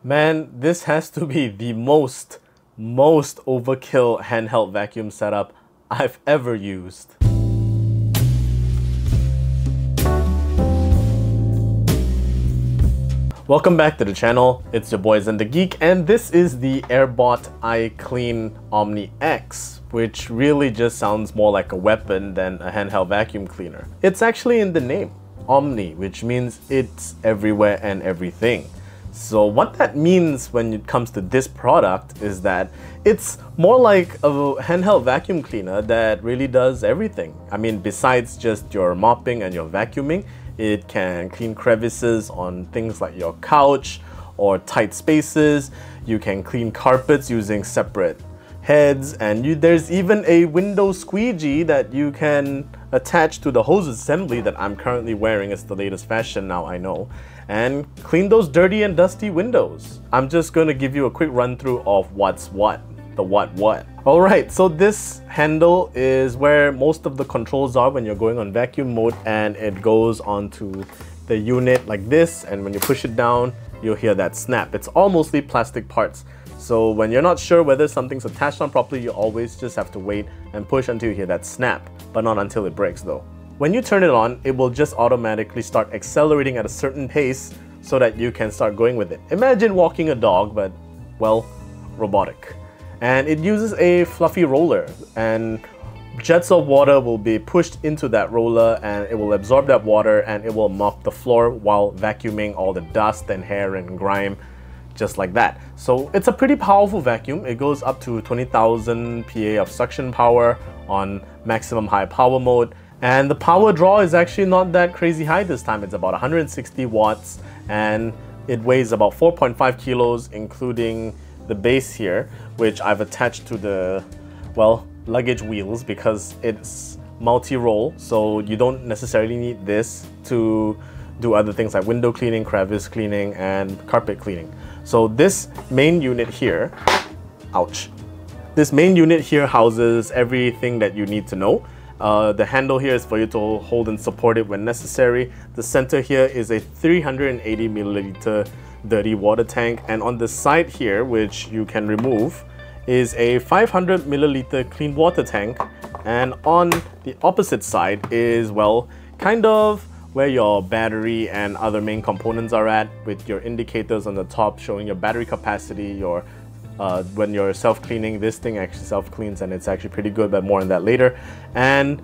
Man, this has to be the most overkill handheld vacuum setup I've ever used. Welcome back to the channel, it's your boy Zen the Geek, and this is the Airbot iClean OMNI X, which really just sounds more like a weapon than a handheld vacuum cleaner. It's actually in the name, OMNI, which means it's everywhere and everything. So what that means when it comes to this product is that it's more like a handheld vacuum cleaner that really does everything. I mean, besides just your mopping and your vacuuming, it can clean crevices on things like your couch or tight spaces. You can clean carpets using separate heads, and there's even a window squeegee that you can attach to the hose assembly that I'm currently wearing. It's the latest fashion now, I know, and clean those dirty and dusty windows. I'm just going to give you a quick run through of what's what, the what. Alright, so this handle is where most of the controls are when you're going on vacuum mode, and it goes onto the unit like this, and when you push it down, you'll hear that snap. It's all mostly plastic parts. So when you're not sure whether something's attached on properly, you always just have to wait and push until you hear that snap, but not until it breaks though. When you turn it on, it will just automatically start accelerating at a certain pace so that you can start going with it. Imagine walking a dog, but, well, robotic. And it uses a fluffy roller, and jets of water will be pushed into that roller, and it will absorb that water and it will mop the floor while vacuuming all the dust and hair and grime, just like that. So it's a pretty powerful vacuum. It goes up to 20,000 PA of suction power on maximum high power mode. And the power draw is actually not that crazy high this time. It's about 160 watts and it weighs about 4.5 kilos, including the base here, which I've attached to the, well, luggage wheels because it's multi-roll, so you don't necessarily need this to do other things like window cleaning, crevice cleaning, and carpet cleaning. So this main unit here, ouch. This main unit here houses everything that you need to know. The handle here is for you to hold and support it when necessary. The center here is a 380 milliliter dirty water tank, and on the side here, which you can remove, is a 500 milliliter clean water tank, and on the opposite side is, well, kind of where your battery and other main components are at, with your indicators on the top showing your battery capacity. Your when you're self-cleaning, this thing actually self-cleans and it's actually pretty good, but more on that later. And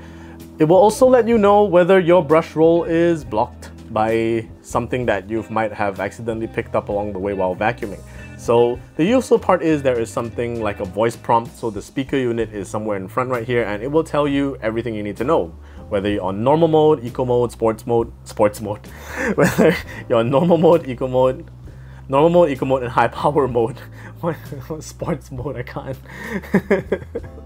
it will also let you know whether your brush roll is blocked by something that you might have accidentally picked up along the way while vacuuming. So the useful part is there is something like a voice prompt. So the speaker unit is somewhere in front right here, and it will tell you everything you need to know. Whether you're on normal mode, eco mode, sports mode, whether you're on normal mode, eco mode, and high power mode. Sports mode, I can't.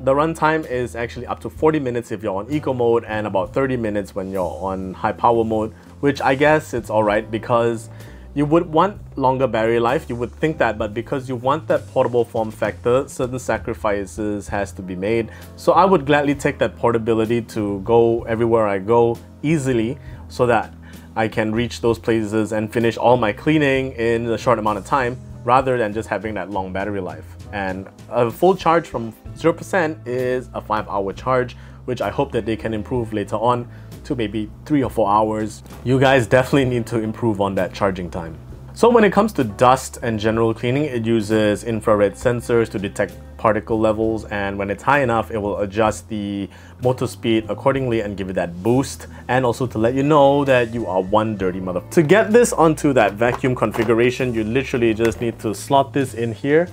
The runtime is actually up to 40 minutes if you're on eco mode, and about 30 minutes when you're on high power mode, which I guess it's alright because you would want longer battery life, you would think that, but because you want that portable form factor, certain sacrifices has to be made. So I would gladly take that portability to go everywhere I go easily so that I can reach those places and finish all my cleaning in a short amount of time, rather than just having that long battery life. And a full charge from 0% is a 5-hour charge, which I hope that they can improve later on to maybe 3 or 4 hours. You guys definitely need to improve on that charging time. So when it comes to dust and general cleaning, it uses infrared sensors to detect particle levels, and when it's high enough, it will adjust the motor speed accordingly and give it that boost, and also to let you know that you are one dirty mother. To get this onto that vacuum configuration, you literally just need to slot this in here,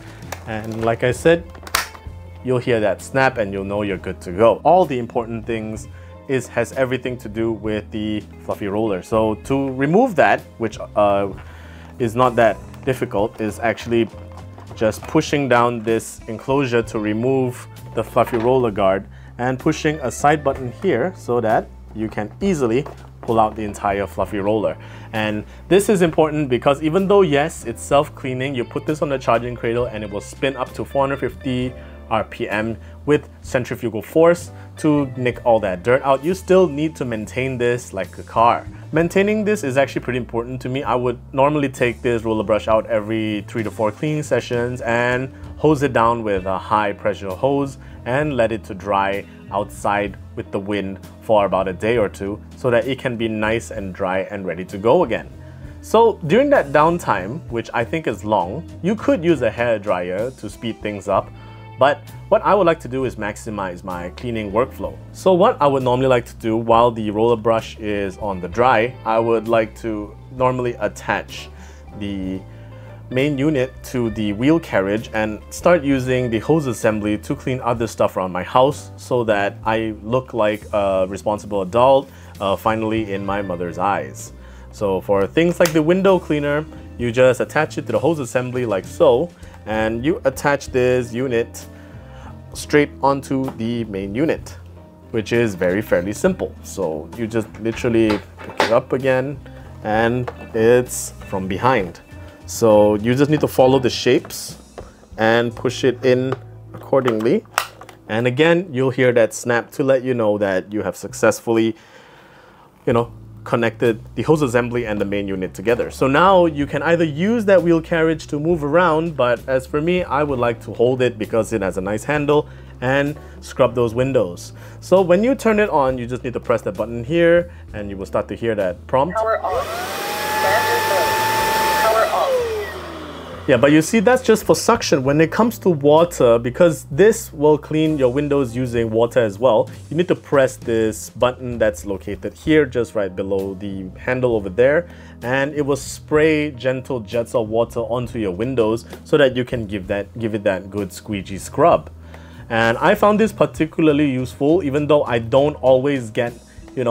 and like I said, you'll hear that snap and you'll know you're good to go. All the important things has everything to do with the fluffy roller. So to remove that, which is not that difficult, is actually just pushing down this enclosure to remove the fluffy roller guard, and pushing a side button here so that you can easily pull out the entire fluffy roller. And this is important because even though yes, it's self-cleaning, you put this on the charging cradle and it will spin up to 450 RPM with centrifugal force to nick all that dirt out. You still need to maintain this like a car. Maintaining this is actually pretty important to me. I would normally take this roller brush out every 3 to 4 cleaning sessions and hose it down with a high pressure hose and let it to dry outside with the wind for about a day or two so that it can be nice and dry and ready to go again. So during that downtime, which I think is long, you could use a hair dryer to speed things up, but what I would like to do is maximize my cleaning workflow. So what I would normally like to do while the roller brush is on the dry, I would like to normally attach the main unit to the wheel carriage and start using the hose assembly to clean other stuff around my house so that I look like a responsible adult finally in my mother's eyes. So for things like the window cleaner, you just attach it to the hose assembly like so, and you attach this unit straight onto the main unit, which is fairly simple. So you just literally pick it up again and it's from behind. So you just need to follow the shapes and push it in accordingly. And again, you'll hear that snap to let you know that you have successfully, connected the hose assembly and the main unit together. So now you can either use that wheel carriage to move around, but as for me, I would like to hold it because it has a nice handle and scrub those windows. So when you turn it on, you just need to press the button here and you will start to hear that prompt. Power on. Standard mode. Power on. Yeah, but you see, that's just for suction. When it comes to water, because this will clean your windows using water as well, you need to press this button that's located here, just right below the handle over there, and it will spray gentle jets of water onto your windows so that you can give it that good squeegee scrub. And I found this particularly useful, even though I don't always get,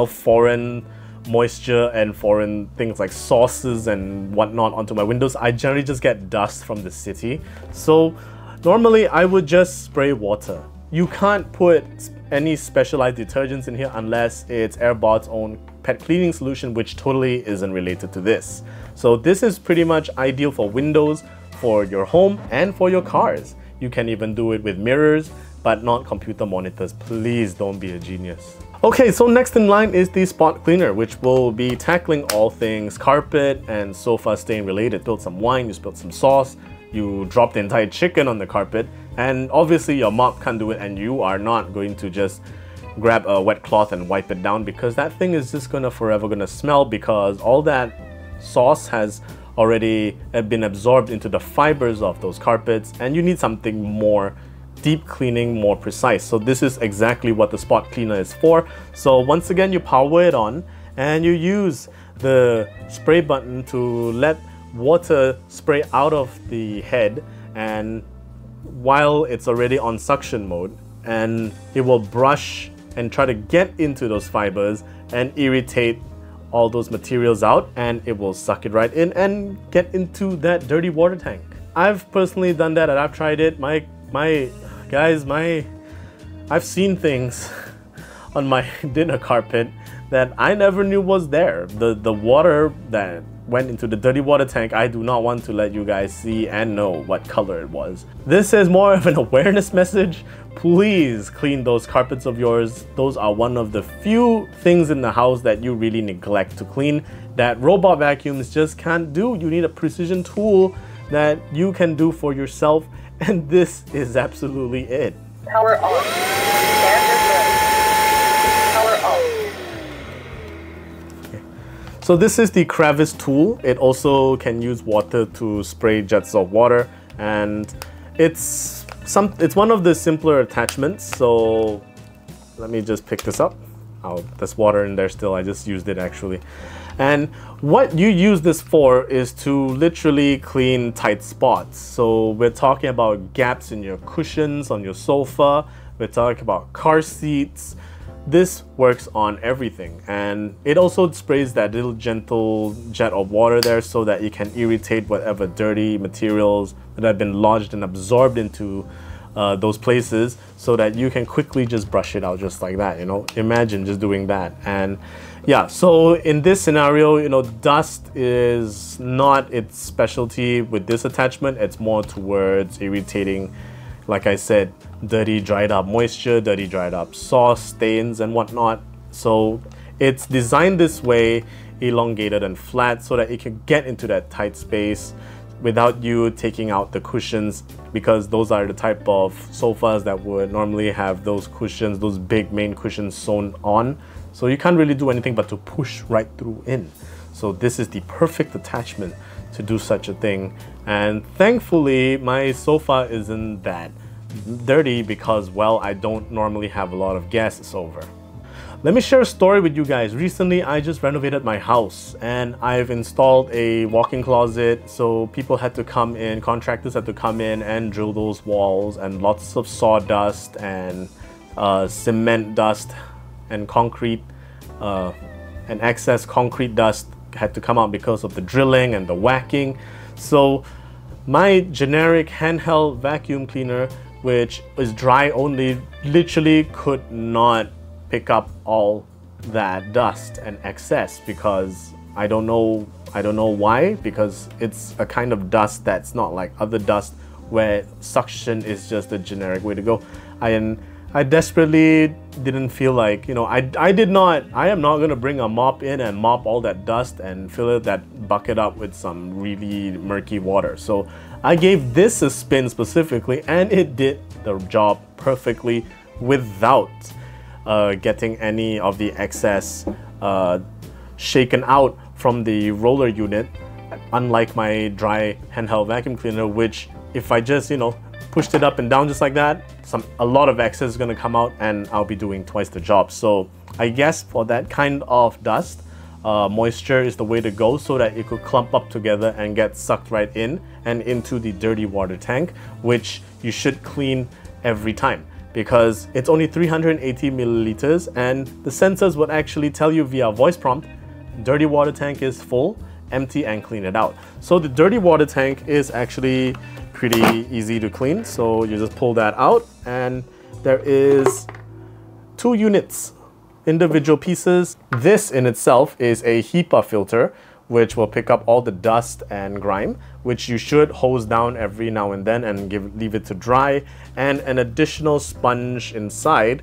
foreign moisture and foreign things like sauces and whatnot onto my windows. I generally just get dust from the city. So normally I would just spray water. You can't put any specialized detergents in here unless it's Airbot's own pet cleaning solution, which totally isn't related to this. So this is pretty much ideal for windows, for your home, and for your cars. You can even do it with mirrors, but not computer monitors. Please don't be a genius. Okay, so next in line is the spot cleaner, which will be tackling all things carpet and sofa stain related. Spilled some wine, you spilled some sauce, you dropped the entire chicken on the carpet, and obviously your mop can't do it, and you are not going to just grab a wet cloth and wipe it down, because that thing is just forever gonna smell, because all that sauce has already been absorbed into the fibers of those carpets, and you need something more deep cleaning, more precise. So this is exactly what the spot cleaner is for. So once again, you power it on and you use the spray button to let water spray out of the head, and while it's already on suction mode, and it will brush and try to get into those fibers and irritate all those materials out, and it will suck it right in and get into that dirty water tank. I've personally done that and I've tried it. I've seen things on my dinner carpet that I never knew was there. The water that went into the dirty water tank, I do not want to let you guys see and know what color it was. This is more of an awareness message. Please clean those carpets of yours. Those are one of the few things in the house that you really neglect to clean that robot vacuums just can't do. You need a precision tool that you can do for yourself, and this is absolutely it. Power on. Standard mode. Power on. Okay. So this is the Crevice tool. It also can use water to spray jets of water, and it's one of the simpler attachments. So let me just pick this up. Oh, there's water in there still. I just used it actually. And what you use this for is to literally clean tight spots. So we're talking about gaps in your cushions on your sofa. We're talking about car seats. This works on everything, and it also sprays that little gentle jet of water there so that it can irritate whatever dirty materials that have been lodged and absorbed into those places, so that you can quickly just brush it out just like that. Imagine just doing that. And yeah, so in this scenario, dust is not its specialty with this attachment. It's more towards irritating, like I said, dirty dried up moisture, dirty dried up sauce, stains and whatnot. So it's designed this way elongated and flat so that it can get into that tight space without you taking out the cushions, because those are the type of sofas that would normally have those cushions, those big main cushions sewn on. So you can't really do anything but to push right through in. So this is the perfect attachment to do such a thing. And thankfully, my sofa isn't that dirty because, well, I don't normally have a lot of guests over. Let me share a story with you guys. Recently, I just renovated my house and I've installed a walk-in closet. So people had to come in, contractors had to come in and drill those walls, and lots of sawdust and cement dust and concrete and excess concrete dust had to come out because of the drilling and the whacking. So my generic handheld vacuum cleaner, which is dry only, literally could not pick up all that dust and excess, because I don't know why, because it's a kind of dust that's not like other dust where suction is just a generic way to go. I desperately didn't feel like, you know, I am not gonna bring a mop in and mop all that dust and fill that bucket up with some really murky water. So I gave this a spin specifically, and it did the job perfectly without getting any of the excess shaken out from the roller unit, unlike my dry handheld vacuum cleaner, which if I just, you know, pushed it up and down just like that, a lot of excess is going to come out and I'll be doing twice the job. So I guess for that kind of dust, moisture is the way to go, so that it could clump up together and get sucked right in and into the dirty water tank, which you should clean every time, because it's only 380 milliliters and the sensors would actually tell you via voice prompt, dirty water tank is full, empty, and clean it out. So the dirty water tank is actually pretty easy to clean. So you just pull that out, and there is 2 units, individual pieces. This in itself is a HEPA filter, which will pick up all the dust and grime, which you should hose down every now and then and leave it to dry, and an additional sponge inside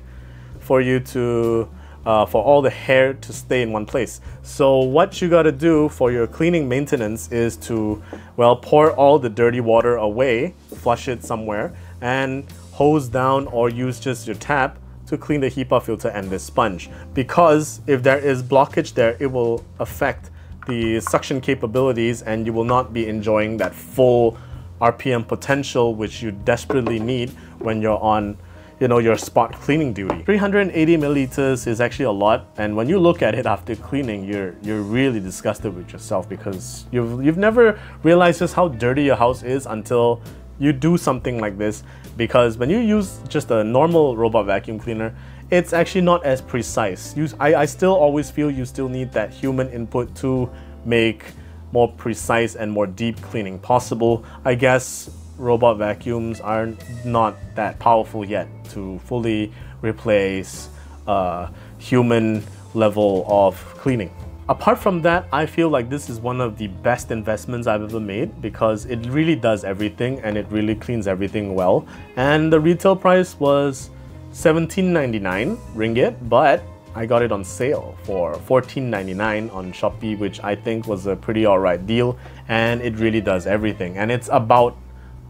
for you to for all the hair to stay in one place. So what you got to do for your cleaning maintenance is to, well, pour all the dirty water away, flush it somewhere, and hose down or use just your tap to clean the HEPA filter and this sponge. Because if there is blockage there, it will affect the suction capabilities and you will not be enjoying that full RPM potential which you desperately need when you're on, you know, your spot cleaning duty. 380 milliliters is actually a lot, and when you look at it after cleaning, you're really disgusted with yourself, because you've never realized just how dirty your house is until you do something like this. Because when you use just a normal robot vacuum cleaner, it's actually not as precise. I still always feel you still need that human input to make more precise and more deep cleaning possible. I guess robot vacuums are not that powerful yet to fully replace human level of cleaning. Apart from that, I feel like this is one of the best investments I've ever made, because it really does everything and it really cleans everything well. And the retail price was 17.99 ringgit, but I got it on sale for 14.99 on Shopee, which I think was a pretty alright deal, and it really does everything. And it's about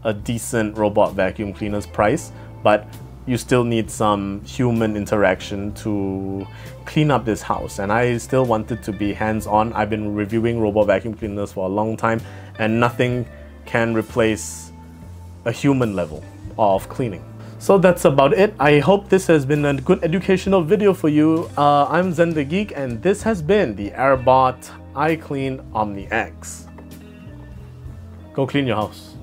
a decent robot vacuum cleaner's price, but you still need some human interaction to clean up this house. And I still wanted to be hands-on. I've been reviewing robot vacuum cleaners for a long time, and nothing can replace a human level of cleaning. So that's about it. I hope this has been a good educational video for you. I'm Zen the Geek, and this has been the Airbot iClean OMNI X. Go clean your house.